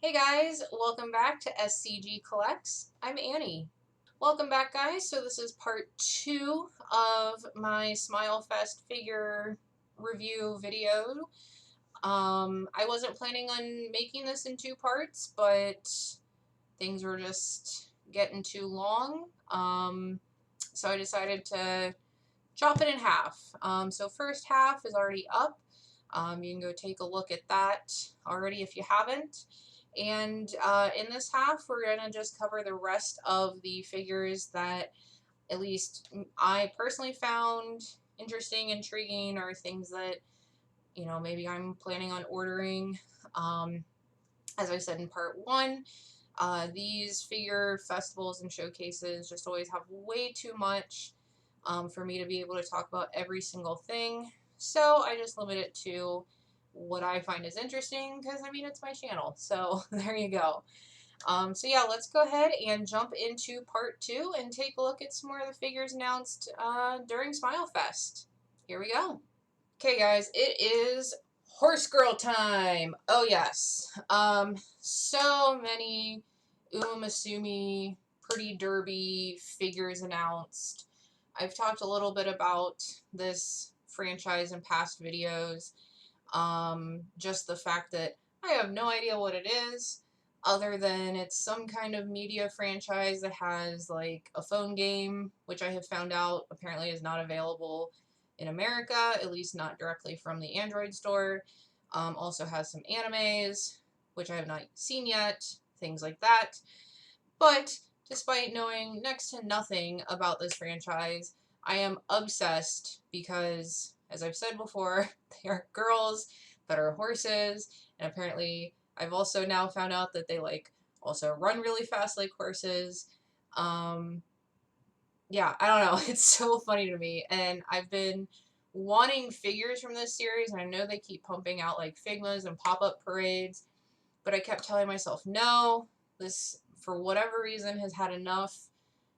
Hey guys, welcome back to SCG Collects. I'm Annie. Welcome back guys, so this is part 2 of my Smile Fest figure review video. I wasn't planning on making this in 2 parts, but things were just getting too long, so I decided to chop it in half. So first half is already up. You can go take a look at that already if you haven't. And in this half, we're going to just cover the rest of the figures that at least I personally found interesting, intriguing, or things that, you know, maybe I'm planning on ordering. As I said in part 1, these figure festivals and showcases just always have way too much for me to be able to talk about every single thing. So I just limit it to what I find is interesting because, I mean, it's my channel. So there you go. So yeah, let's go ahead and jump into part 2 and take a look at some more of the figures announced during Smile Fest. Here we go. Okay guys, it is Horse Girl time! Oh yes. So many Umamusume Pretty Derby figures announced. I've talked a little bit about this franchise in past videos. Just the fact that I have no idea what it is, other than it's some kind of media franchise that has like a phone game, which I have found out apparently is not available in America, at least not directly from the Android store. Also has some animes, which I have not seen yet, things like that. But despite knowing next to nothing about this franchise, I am obsessed because, as I've said before, they are girls that are horses, and apparently I've also now found out that they also run really fast like horses. Yeah, I don't know. It's so funny to me, and I've been wanting figures from this series, and I know they keep pumping out like Figmas and pop-up parades, but I kept telling myself, no, this, for whatever reason, has had enough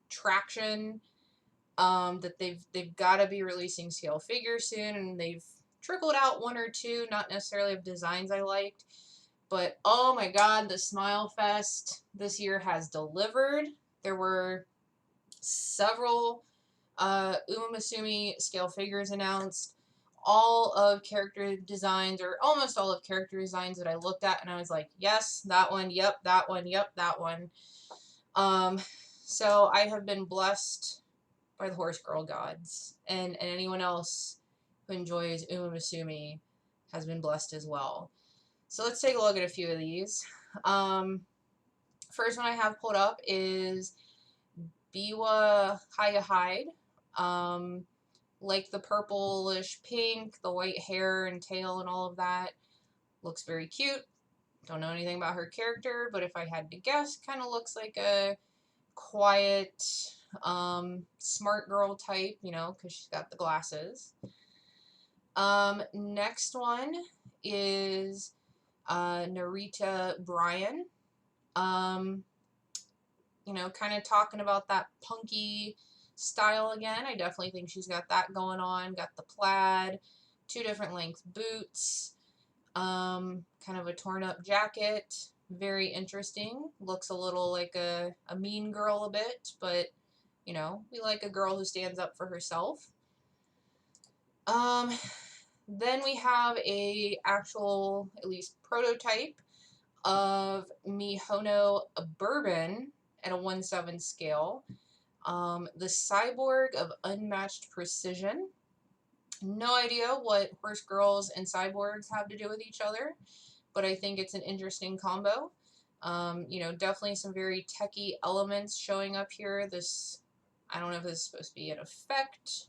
traction that they've got to be releasing scale figures soon, and they've trickled out one or two, not necessarily of designs I liked, but oh my god, the Smile Fest this year has delivered. There were several Umamusume scale figures announced. All of character designs, or almost all of character designs that I looked at, and I was like, yes, that one, yep, that one, yep, that one. So I have been blessed by the horse girl gods, and anyone else who enjoys Umamusume has been blessed as well. So let's take a look at a few of these. First one I have pulled up is Biwa Haya Hide. Like the purplish pink, the white hair and tail and all of that. Looks very cute. Don't know anything about her character, but if I had to guess, kind of looks like a quiet, smart girl type, you know, because she's got the glasses. Next one is Narita Bryan. You know, kind of talking about that punky style again. I definitely think she's got that going on. Got the plaid, 2 different length boots, kind of a torn up jacket. Very interesting. Looks a little like a mean girl a bit, but you know, we like a girl who stands up for herself. Then we have a actual, at least prototype, of Mihono Bourbon at a 1/7 scale. The Cyborg of Unmatched Precision. No idea what horse girls and cyborgs have to do with each other, but I think it's an interesting combo. You know, definitely some very techie elements showing up here. This, I don't know if this is supposed to be an effect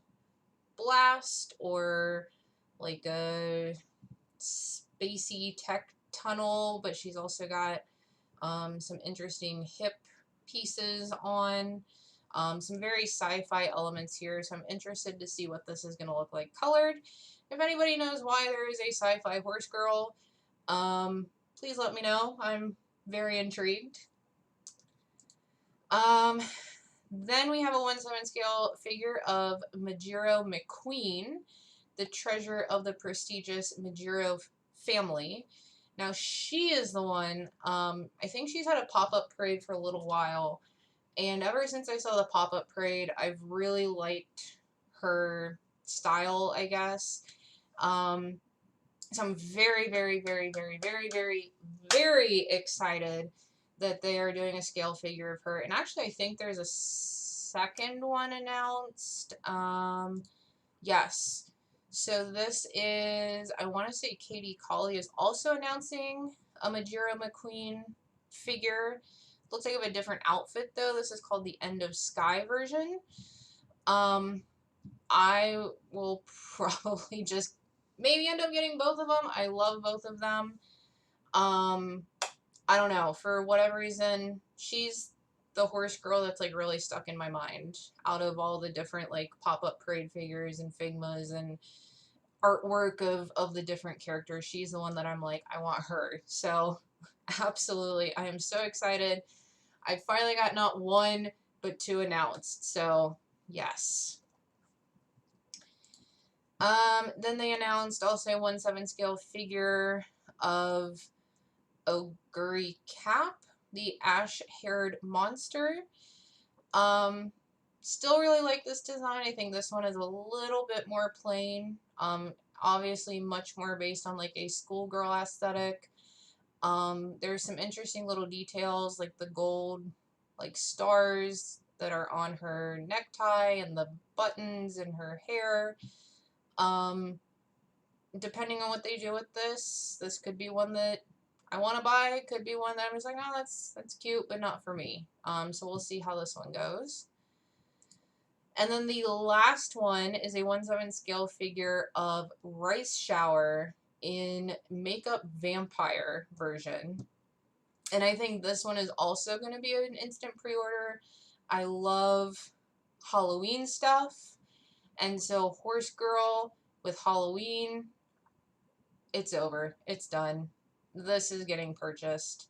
blast or like a spacey tech tunnel, but she's also got some interesting hip pieces on. Some very sci-fi elements here, so I'm interested to see what this is going to look like colored. If anybody knows why there is a sci-fi horse girl, please let me know. I'm very intrigued. Then we have a 1/7 scale figure of Majiro McQueen, the treasure of the prestigious Majiro family. Now she is the one, I think she's had a pop-up parade for a little while, and ever since I saw the pop-up parade, I've really liked her style, I guess. So I'm very, very, very, very, very, very, very excited that they are doing a scale figure of her. And actually, I think there's a second one announced. Yes. So this is, I want to say Katie Colley is also announcing a Majiro McQueen figure. Looks like of a different outfit though. This is called the End of Sky version. I will probably just maybe end up getting both of them. I love both of them. I don't know, for whatever reason, she's the horse girl that's like really stuck in my mind out of all the different like pop-up parade figures and Figmas and artwork of the different characters. She's the one that I'm like, I want her. So absolutely, I am so excited. I finally got not one but two announced. So yes. Then they announced also a 1/7 scale figure of Oguri Cap, the ash-haired monster. Still really like this design. I think this one is a little bit more plain. Obviously much more based on like a schoolgirl aesthetic. There's some interesting little details like the gold like stars that are on her necktie and the buttons in her hair. Depending on what they do with this could be one that I want to buy. Could be one that I'm just like, oh, that's cute, but not for me. So we'll see how this one goes. And then the last one is a 1/7 scale figure of Rice Shower in Makeup Vampire version. And I think this one is also going to be an instant pre-order. I love Halloween stuff. And so Horse Girl with Halloween, it's over. It's done. This is getting purchased.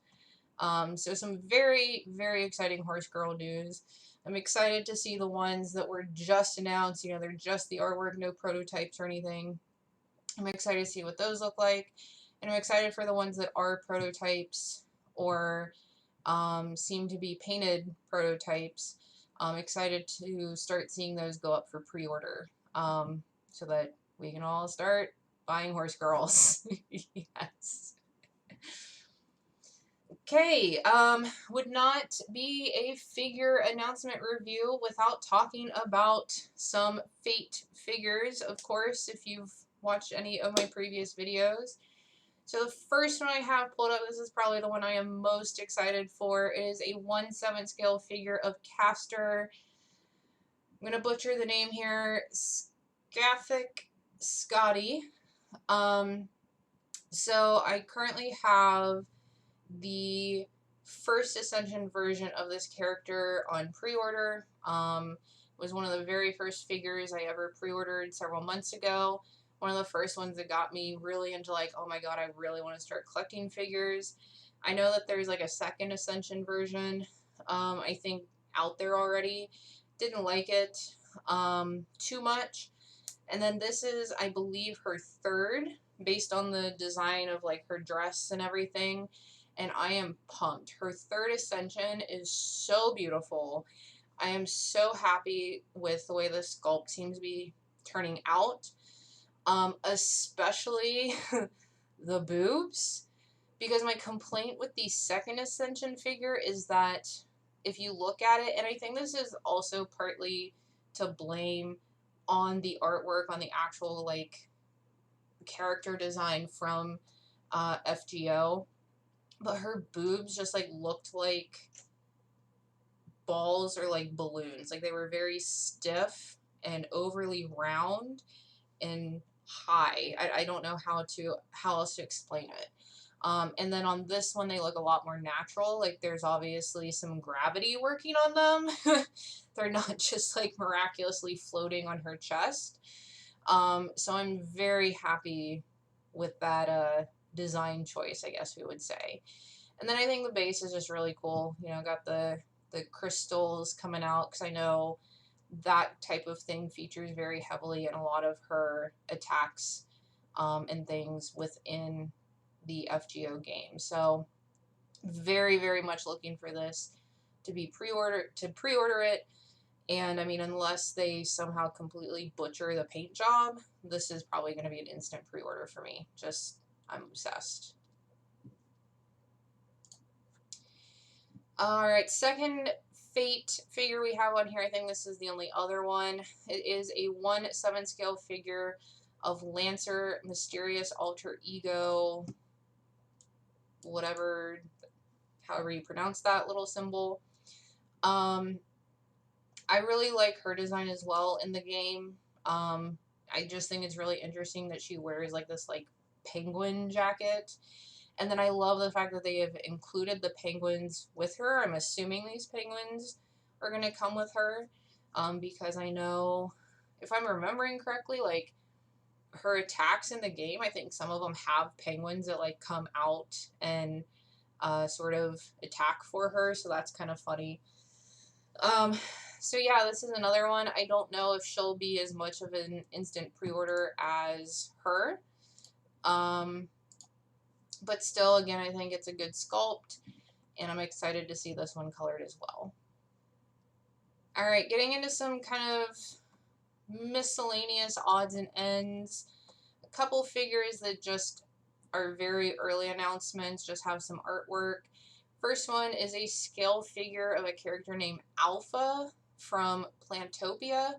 So some very, very exciting Horse Girl news. I'm excited to see the ones that were just announced. You know, they're just the artwork, no prototypes or anything. I'm excited to see what those look like. And I'm excited for the ones that are prototypes or seem to be painted prototypes. I'm excited to start seeing those go up for pre-order so that we can all start buying Horse Girls. Yes. Okay, would not be a figure announcement review without talking about some Fate figures, of course, if you've watched any of my previous videos. So the first one I have pulled up, this is probably the one I am most excited for, is a 1/7 scale figure of Castor. I'm going to butcher the name here, Scathic Scotty. So I currently have the first Ascension version of this character on pre-order. Was one of the very first figures I ever pre-ordered several months ago. One of the first ones that got me really into like, oh my god, I really want to start collecting figures. I know that there's like a second Ascension version, I think out there already. Didn't like it too much. And then this is, I believe, her third, based on the design of like her dress and everything. And I am pumped. Her third Ascension is so beautiful. I am so happy with the way the sculpt seems to be turning out. Especially the boobs. Because my complaint with the second Ascension figure is that if you look at it, and I think this is also partly to blame on the artwork, on the actual like character design from FGO, but her boobs just like looked like balls or like balloons. Like they were very stiff and overly round and high. I don't know how else to explain it. And then on this one, they look a lot more natural. Like there's obviously some gravity working on them. They're not just like miraculously floating on her chest. So I'm very happy with that design choice, I guess we would say. And then I think the base is just really cool. You know, got the crystals coming out because I know that type of thing features very heavily in a lot of her attacks and things within the FGO game. So very, very much looking for this to be pre-order it. And I mean, unless they somehow completely butcher the paint job, this is probably going to be an instant pre-order for me. Just, I'm obsessed. Alright, second Fate figure we have on here. I think this is the only other one. It is a 1/7 scale figure of Lancer, Mysterious Alter Ego, whatever, however you pronounce that little symbol. I really like her design as well in the game. I just think it's really interesting that she wears like this like penguin jacket. And then I love the fact that they have included the penguins with her. I'm assuming these penguins are going to come with her, because I know, if I'm remembering correctly, like, her attacks in the game, I think some of them have penguins that, like, come out and sort of attack for her, so that's kind of funny. So yeah, this is another one. I don't know if she'll be as much of an instant pre-order as her. But still, again, I think it's a good sculpt, and I'm excited to see this one colored as well. Alright, getting into some kind of miscellaneous odds and ends. A couple figures that just are very early announcements, just have some artwork. First one is a scale figure of a character named Alpha from Plantopia.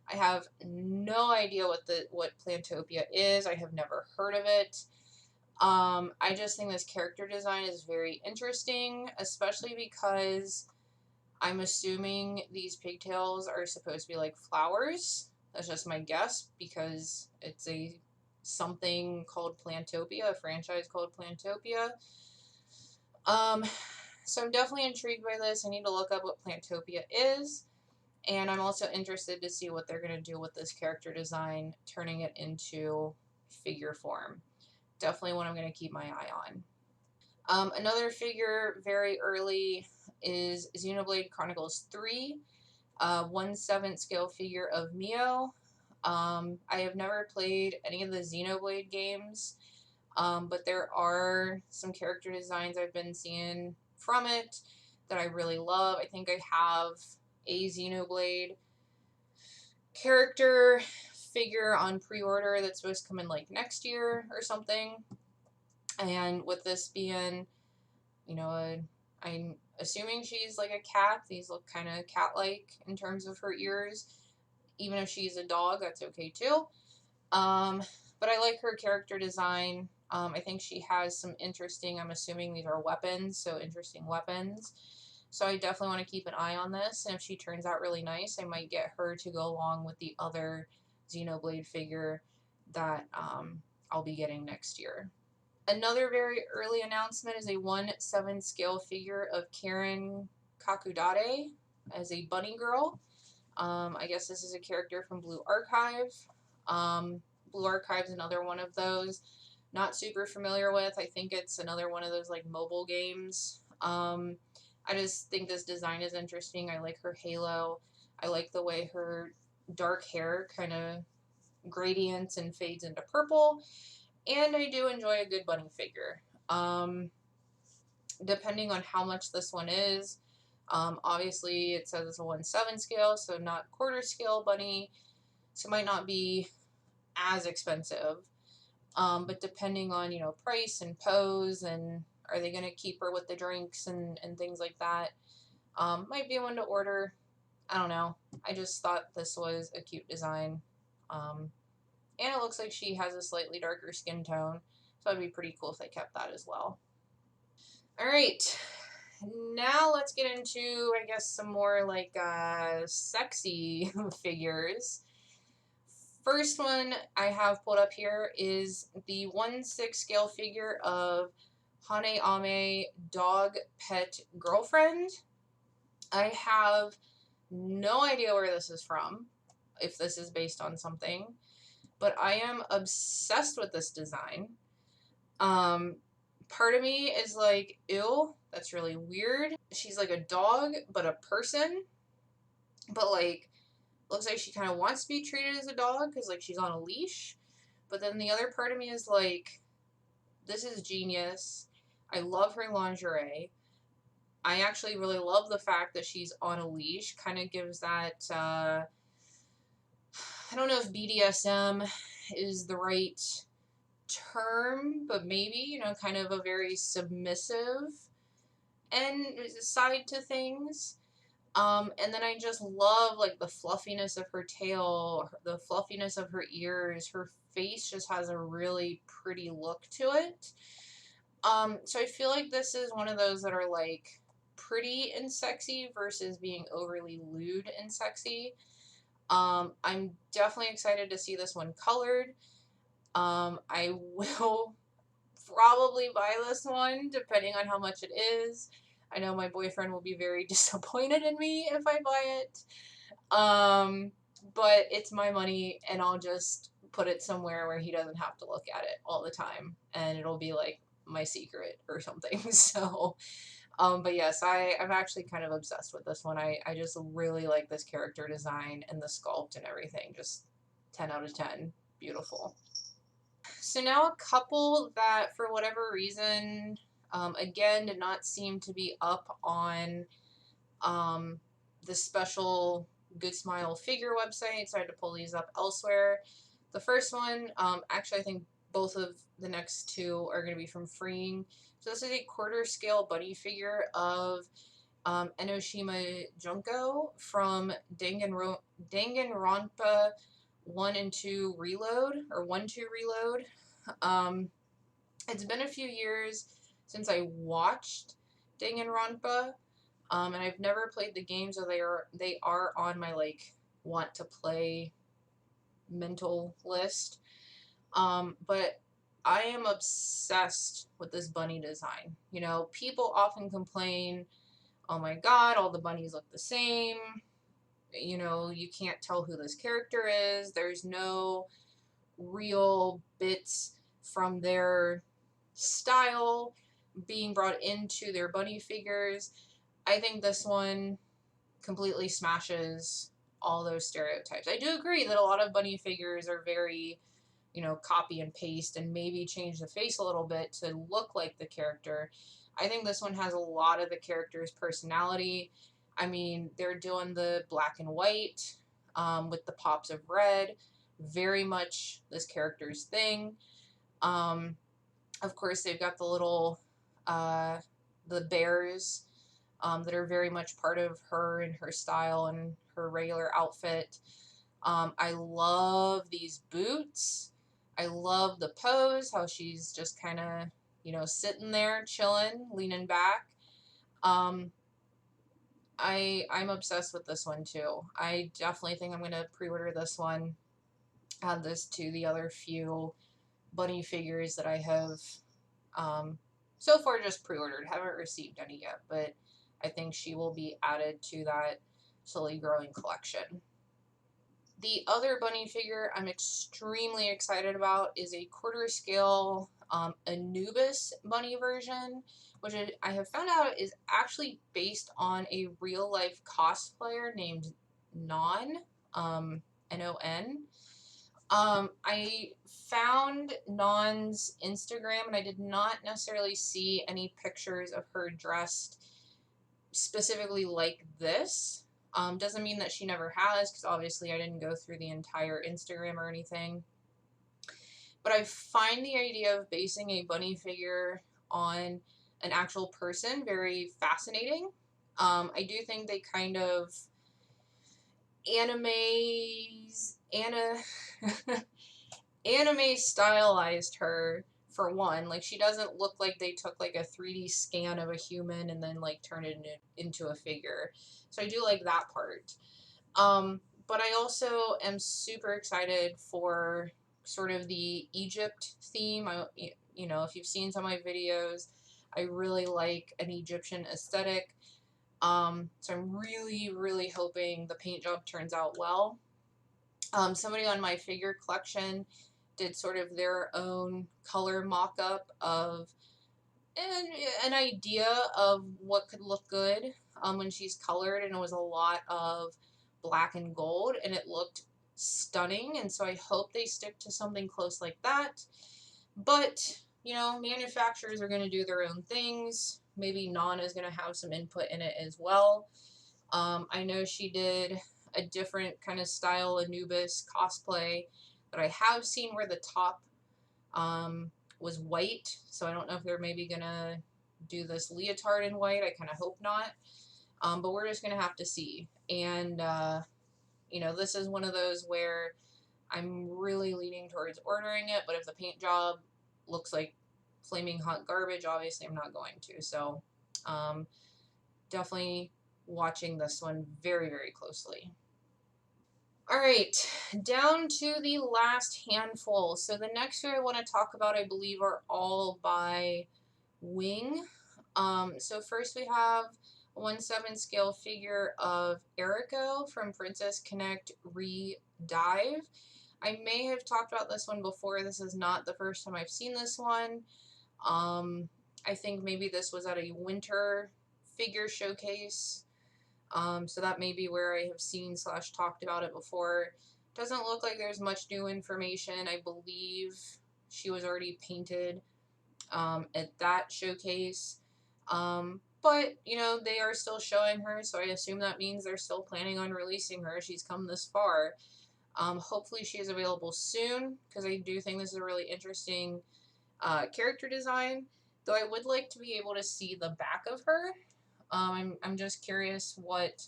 I have no idea what Plantopia is. I have never heard of it. I just think this character design is very interesting, especially because I'm assuming these pigtails are supposed to be like flowers. That's just my guess, because it's a something called Plantopia, a franchise called Plantopia. So I'm definitely intrigued by this. I need to look up what Plantopia is, and I'm also interested to see what they're going to do with this character design, turning it into figure form. Definitely one I'm going to keep my eye on. Another figure very early is Xenoblade Chronicles 3, 1/7 scale figure of Mio. I have never played any of the Xenoblade games, but there are some character designs I've been seeing from it that I really love. I think I have a Xenoblade character figure on pre-order that's supposed to come in like next year or something. And with this being, you know, I'm assuming she's like a cat. These look kind of cat-like in terms of her ears. Even if she's a dog, that's okay too. But I like her character design. I think she has some interesting, I'm assuming these are weapons, so interesting weapons. So I definitely want to keep an eye on this, and if she turns out really nice, I might get her to go along with the other Xenoblade figure that I'll be getting next year. Another very early announcement is a 1/7 scale figure of Karen Kakudade as a bunny girl. I guess this is a character from Blue Archive. Blue Archive is another one of those. Not super familiar with. I think it's another one of those like mobile games. I just think this design is interesting. I like her halo. I like the way her dark hair kind of gradients and fades into purple. And I do enjoy a good bunny figure. Depending on how much this one is, obviously it says it's a 1/7 scale, so not quarter scale bunny, so it might not be as expensive. But depending on, you know, price and pose, and are they going to keep her with the drinks and things like that, might be one to order. I don't know. I just thought this was a cute design. And it looks like she has a slightly darker skin tone, so it'd be pretty cool if they kept that as well. Alright, now let's get into, I guess, some more, like, sexy figures. First one I have pulled up here is the 1/6 scale figure of Haneame Dog Pet Girlfriend. I have no idea where this is from, if this is based on something, but I am obsessed with this design. Part of me is like, ew, that's really weird. She's like a dog, but a person. But, like, looks like she kind of wants to be treated as a dog because, like, she's on a leash. But then the other part of me is like, this is genius. I love her lingerie. I actually really love the fact that she's on a leash. Kind of gives that, I don't know if BDSM is the right term, but maybe, you know, kind of a very submissive and side to things. And then I just love like the fluffiness of her tail, the fluffiness of her ears. Her face just has a really pretty look to it. So I feel like this is one of those that are like pretty and sexy versus being overly lewd and sexy. I'm definitely excited to see this one colored. I will probably buy this one depending on how much it is. I know my boyfriend will be very disappointed in me if I buy it. But it's my money and I'll just put it somewhere where he doesn't have to look at it all the time and it'll be like my secret or something. So, but yes, I'm actually kind of obsessed with this one. I just really like this character design and the sculpt and everything. Just 10 out of 10. Beautiful. So now a couple that, for whatever reason, again, did not seem to be up on the special Good Smile figure website, so I had to pull these up elsewhere. The first one, actually I think both of the next two are going to be from Freeing. So this is a quarter scale bunny figure of Enoshima Junko from Danganronpa 1 and 2 Reload, or 1-2 Reload. It's been a few years since I watched Danganronpa, and I've never played the game, so they are on my like want to play mental list. But I am obsessed with this bunny design. You know, people often complain, "Oh my God, all the bunnies look the same. You know, you can't tell who this character is. There's no real bits from their style being brought into their bunny figures." I think this one completely smashes all those stereotypes. I do agree that a lot of bunny figures are very, you know, copy and paste and maybe change the face a little bit to look like the character. I think this one has a lot of the character's personality. I mean, they're doing the black and white with the pops of red. Very much this character's thing. Of course, they've got the little, the bears that are very much part of her and her style and her regular outfit. I love these boots. I love the pose, how she's just kind of, you know, sitting there, chilling, leaning back. I'm obsessed with this one too. I definitely think I'm going to pre-order this one. Add this to the other few bunny figures that I have so far just pre-ordered. Haven't received any yet, but I think she will be added to that slowly growing collection. The other bunny figure I'm extremely excited about is a quarter scale Anubis bunny version, which I have found out is actually based on a real life cosplayer named Non, N-O-N. I found Non's Instagram and I did not necessarily see any pictures of her dressed specifically like this. Doesn't mean that she never has, because obviously I didn't go through the entire Instagram or anything. But I find the idea of basing a bunny figure on an actual person very fascinating. I do think they kind of anime stylized her, for one. Like, she doesn't look like they took like a 3D scan of a human and then like turned it into a figure. So I do like that part. But I also am super excited for sort of the Egypt theme. You know, if you've seen some of my videos, I really like an Egyptian aesthetic. So I'm really, really hoping the paint job turns out well. Somebody on my figure collection did sort of their own color mock-up of an idea of what could look good when she's colored, and it was a lot of black and gold, and it looked stunning, and so I hope they stick to something close like that. But, you know, manufacturers are going to do their own things. Maybe Non is going to have some input in it as well. I know she did a different kind of style Anubis cosplay that I have seen where the top was white. So I don't know if they're maybe going to do this leotard in white. I kind of hope not. But we're just going to have to see. And, you know, this is one of those where I'm really leaning towards ordering it, but if the paint job looks like flaming hot garbage, obviously I'm not going to. So definitely watching this one very, very closely. All right, down to the last handful. So the next few I want to talk about, I believe, are all by Wing. So first we have a 1/7 scale figure of Eriko from Princess Connect Re-Dive. I may have talked about this one before. This is not the first time I've seen this one. I think maybe this was at a winter figure showcase. So that may be where I have seen / talked about it before. Doesn't look like there's much new information. I believe she was already painted at that showcase. But, you know, they are still showing her, so I assume that means they're still planning on releasing her. She's come this far. Hopefully she is available soon, because I do think this is a really interesting character design. Though I would like to be able to see the back of her. I'm just curious what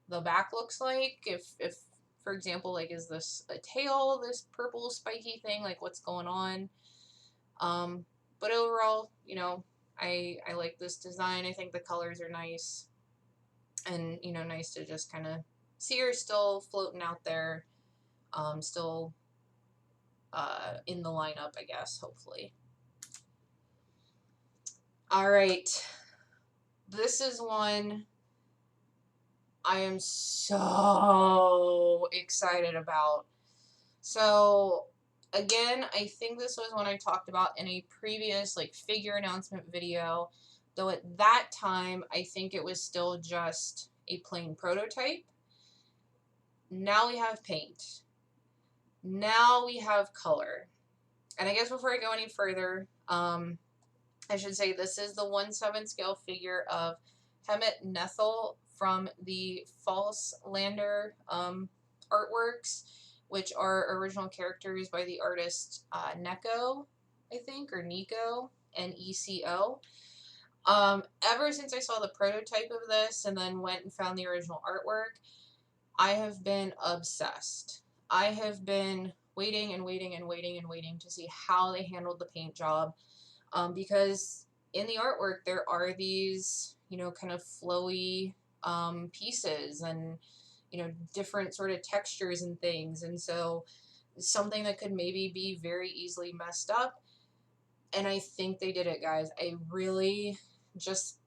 the back looks like. If for example, like, is this a tail, this purple spiky thing? Like, what's going on? But overall, you know, I like this design. I think the colors are nice. And, you know, nice to just kind of see her still floating out there. Still in the lineup, I guess, hopefully. Alright. This is one I am so excited about. So, again, I think this was one I talked about in a previous, like, figure announcement video. Though at that time, I think it was still just a plain prototype. Now we have paint. Now we have color. And I guess before I go any further, I should say this is the 1/7 scale figure of Hemet Nethel from the False Lander artworks, which are original characters by the artist Neko, I think, or Nico, Neco. Ever since I saw the prototype of this and then went and found the original artwork, I have been obsessed. I have been waiting and waiting and waiting and waiting to see how they handled the paint job, because in the artwork there are these, you know, kind of flowy pieces and, you know, different sort of textures and things, and so something that could maybe be very easily messed up. And I think they did it, guys. I really just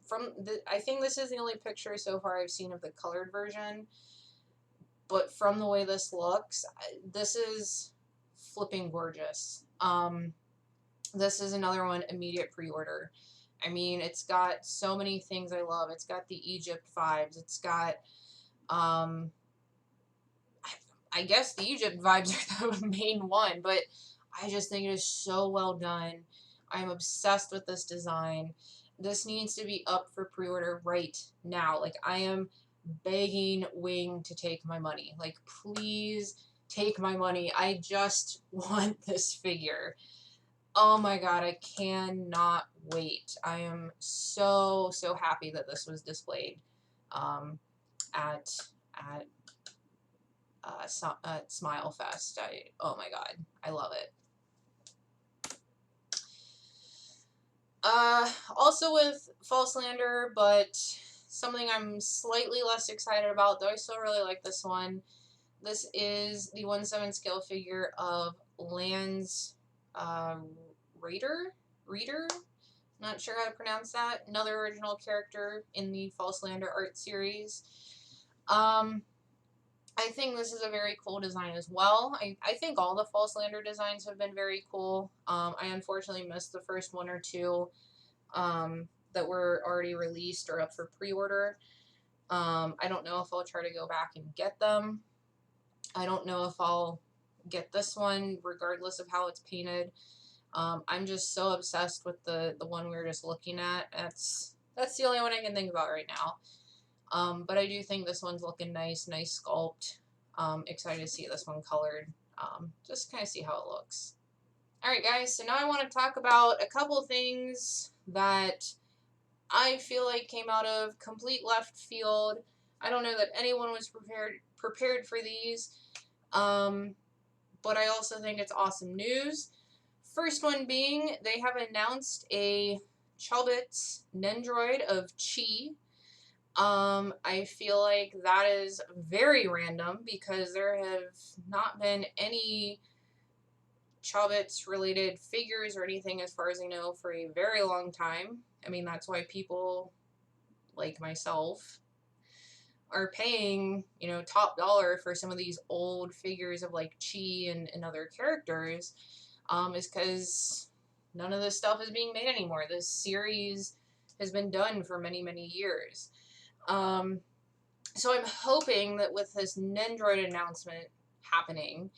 I think this is the only picture so far I've seen of the colored version, but from the way this looks, this is flipping gorgeous. This is another one, immediate pre-order. I mean, it's got so many things I love. It's got the Egypt vibes. It's got, I guess the Egypt vibes are the main one, but I just think it is so well done. I'm obsessed with this design. This needs to be up for pre-order right now. Like, I am begging Wing to take my money. Like, please take my money. I just want this figure. Oh my god, I cannot wait. I am so, so happy that this was displayed at Smile Fest. Oh my god, I love it. Also with False Lander, but something I'm slightly less excited about, though I still really like this one. This is the 1/7 scale figure of Lance Reader? Not sure how to pronounce that. Another original character in the False Lander art series. I think this is a very cool design as well. I think all the False Lander designs have been very cool. I unfortunately missed the first one or two that were already released or up for pre-order. I don't know if I'll try to go back and get them. I don't know if I'll get this one regardless of how it's painted. I'm just so obsessed with the one we were just looking at. That's the only one I can think about right now. But I do think this one's looking nice, nice sculpt. Excited to see this one colored. Just kind of see how it looks. Alright guys, so now I want to talk about a couple things that I feel like came out of complete left field. I don't know that anyone was prepared for these, but I also think it's awesome news. First one being, they have announced a Chobits Nendroid of Chi. I feel like that is very random because there have not been any Chobits related figures or anything as far as I know for a very long time. I mean, that's why people like myself are paying, you know, top dollar for some of these old figures of like Chi and other characters, is because none of this stuff is being made anymore. This series has been done for many, many years. So I'm hoping that with this Nendroid announcement happening,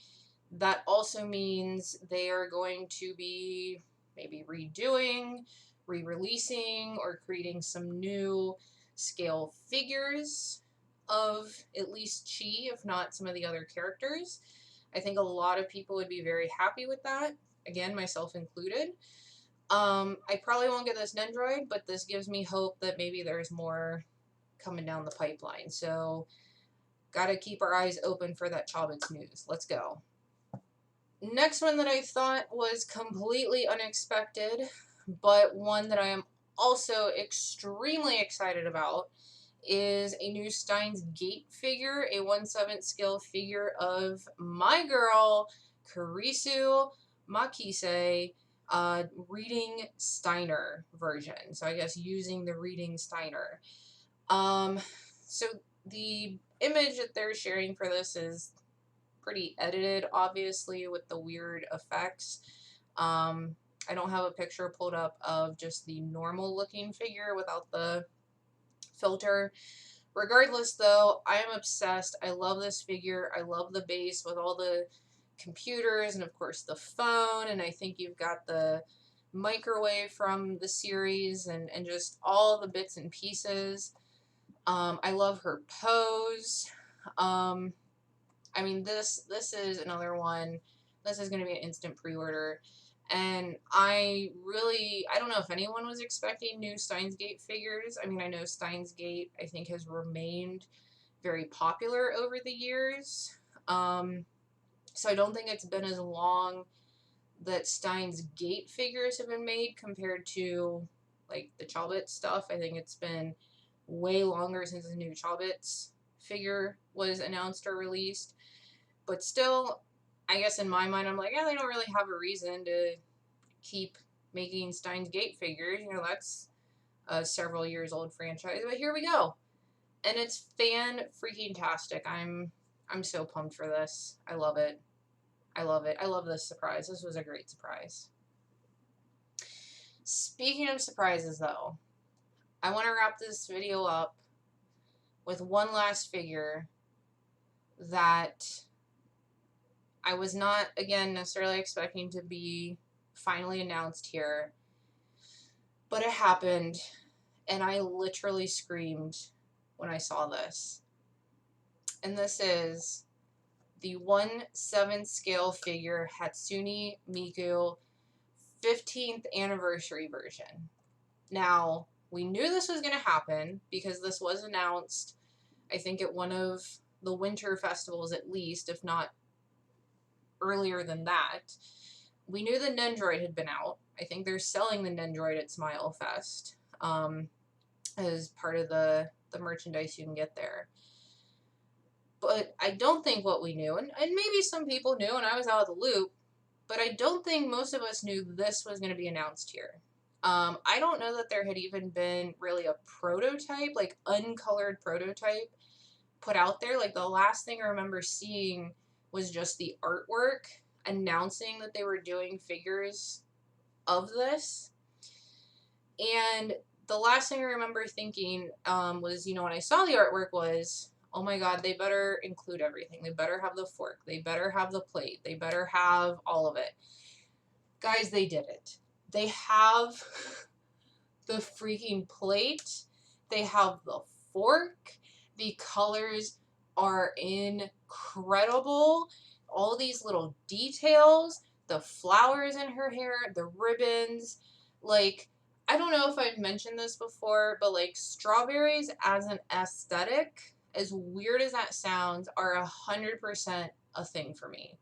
that also means they are going to be maybe redoing, re-releasing, or creating some new scale figures of at least Chi, if not some of the other characters. I think a lot of people would be very happy with that, again, myself included. I probably won't get this Nendroid, but this gives me hope that maybe there's more coming down the pipeline. So, gotta keep our eyes open for that Chobits news. Let's go. Next one that I thought was completely unexpected, but one that I am also extremely excited about, is a new Steins Gate figure, a 1/7 scale figure of my girl, Kurisu Makise, reading Steiner version. So I guess using the reading Steiner. So the image that they're sharing for this is pretty edited, obviously, with the weird effects. I don't have a picture pulled up of just the normal looking figure without the filter. Regardless, though, I am obsessed. I love this figure. I love the base with all the computers and, of course, the phone. And I think you've got the microwave from the series and just all the bits and pieces. I love her pose. I mean, this is another one. This is going to be an instant pre-order. And I don't know if anyone was expecting new Steins Gate figures. I mean, I know Steins Gate, I think, has remained very popular over the years. So I don't think it's been as long that Steins Gate figures have been made compared to, like, the Chobits stuff. I think it's been way longer since the new Chobits figure was announced or released. But still, I guess in my mind, I'm like, yeah, they don't really have a reason to keep making Steins Gate figures. You know, that's a several years old franchise. But here we go. And it's fan-freaking-tastic. I'm so pumped for this. I love it. I love it. I love this surprise. This was a great surprise. Speaking of surprises, though, I want to wrap this video up with one last figure that I was not, again, necessarily expecting to be finally announced here, but it happened, and I literally screamed when I saw this. And this is the 1/7 scale figure Hatsune Miku 15th anniversary version. Now, we knew this was going to happen because this was announced, I think, at one of the winter festivals at least, if not earlier than that. We knew the Nendroid had been out. I think they're selling the Nendroid at Smile Fest as part of the merchandise you can get there. But I don't think what we knew, and maybe some people knew and I was out of the loop, but I don't think most of us knew this was going to be announced here. I don't know that there had even been really a prototype, like uncolored prototype, put out there. Like the last thing I remember seeing was just the artwork announcing that they were doing figures of this. And the last thing I remember thinking was, you know, when I saw the artwork was, oh my god, they better include everything. They better have the fork. They better have the plate. They better have all of it. Guys, they did it. They have the freaking plate. They have the fork. The colors are incredible. All these little details, the flowers in her hair, the ribbons. Like, I don't know if I've mentioned this before, but like strawberries as an aesthetic, as weird as that sounds, are 100% a thing for me.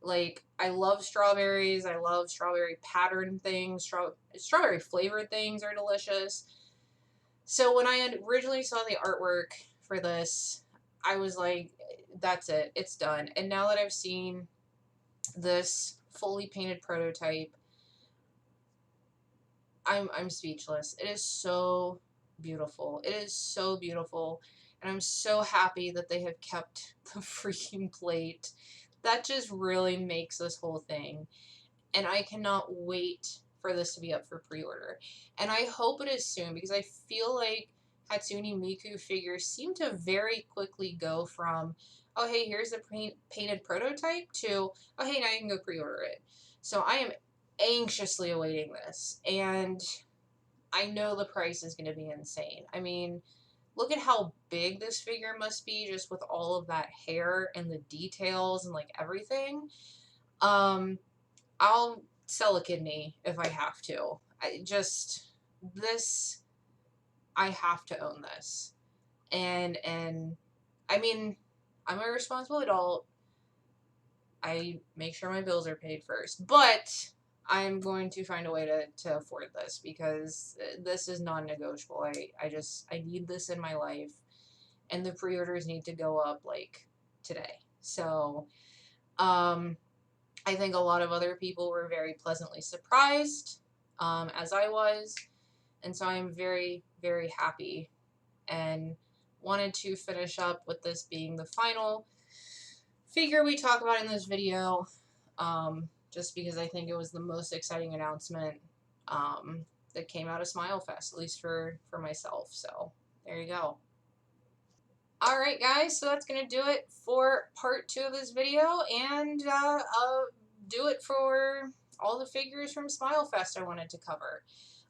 Like, I love strawberries. I love strawberry patterned things. Strawberry flavored things are delicious. So when I originally saw the artwork for this, I was like, that's it. It's done. And now that I've seen this fully painted prototype, I'm speechless. It is so beautiful. It is so beautiful. And I'm so happy that they have kept the freaking plate. That just really makes this whole thing. And I cannot wait for this to be up for pre-order. And I hope it is soon, because I feel like Hatsune Miku figures seem to very quickly go from, oh hey, here's the painted prototype, to, oh hey, now you can go pre-order it. So I am anxiously awaiting this, and I know the price is going to be insane. I mean, look at how big this figure must be, just with all of that hair and the details and like everything. I'll sell a kidney if I have to. This, I have to own this. And I mean, I'm a responsible adult. I make sure my bills are paid first. But I'm going to find a way to afford this, because this is non-negotiable. I need this in my life. And the pre-orders need to go up, like, today. So, I think a lot of other people were very pleasantly surprised, as I was. And so I'm very, very happy, and wanted to finish up with this being the final figure we talk about in this video, just because I think it was the most exciting announcement that came out of Smile Fest, at least for myself. So there you go. Alright guys, so that's going to do it for part 2 of this video, and do it for all the figures from Smile Fest I wanted to cover.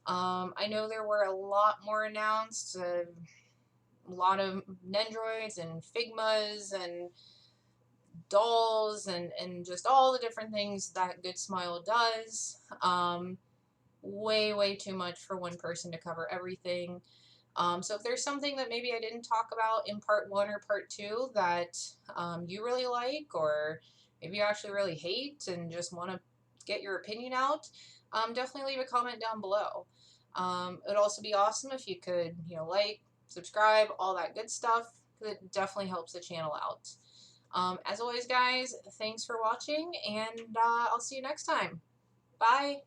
I know there were a lot more announced, a lot of Nendroids and Figmas and dolls and just all the different things that Good Smile does. Way too much for one person to cover everything. So if there's something that maybe I didn't talk about in part 1 or part 2 that you really like, or maybe you actually really hate and just want to get your opinion out, definitely leave a comment down below. It would also be awesome if you could, like, subscribe, all that good stuff, because it definitely helps the channel out. As always, guys, thanks for watching, and I'll see you next time. Bye!